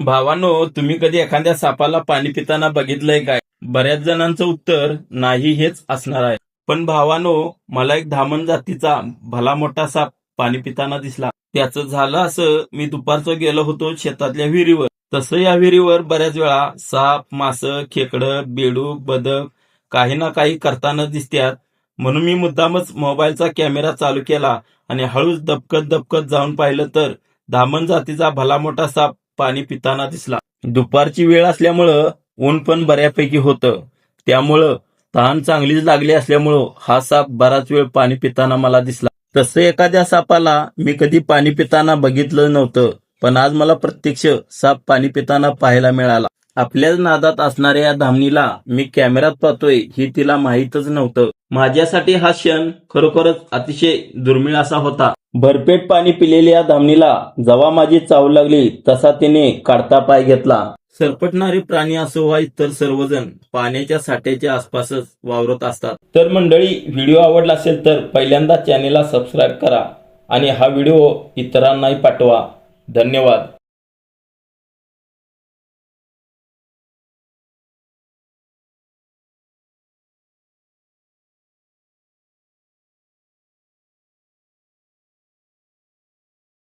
भावानो, तुम्ही कधी एखाद्या सापाला पाणी पिताना बघितलंय काय? बऱ्याच जणांचं उत्तर नाही हेच असणार आहे. पण भावानो, मला एक धामण जातीचा भला मोठा साप पाणी पिताना दिसला. त्याचं झालं असं, मी दुपारचं गेलो होतो शेतातल्या विहिरीवर. तसं या विहिरीवर बऱ्याच वेळा साप, मासं, खेकडं, बेडूक, बदक काही ना काही करताना दिसतात. म्हणून मी मुद्दामच मोबाईलचा कॅमेरा चालू केला आणि हळूच दबकत दबकत जाऊन पाहिलं तर धामण जातीचा भला मोठा साप पाणी पिताना दिसला. दुपारची वेळ असल्यामुळं ऊन पण बऱ्यापैकी होतं. त्यामुळं तहान चांगलीच लागली असल्यामुळं हा साप बराच वेळ पाणी पिताना मला दिसला. तसं एखाद्या सापाला मी कधी पाणी पिताना बघितलं नव्हतं, पण आज मला प्रत्यक्ष साप पाणी पिताना पाहायला मिळाला. आपल्याच नादात असणाऱ्या या धामणीला मी कॅमेऱ्यात पाहतोय हे तिला माहीतच नव्हतं. माझ्यासाठी हा क्षण खरोखरच अतिशय दुर्मिळ असा होता. भरपेट पाणी पिलेल्या या धामणीला जेव्हा माझी चाव लागली तसा तिने काढता पाय घेतला. सरपटणारे प्राणी असो वा इतर सर्वजण पाण्याच्या साठ्याच्या आसपासच वावरत असतात. तर मंडळी, व्हिडिओ आवडला असेल तर पहिल्यांदा चॅनेलला सबस्क्राईब करा आणि हा व्हिडिओ इतरांनाही पाठवा. धन्यवाद.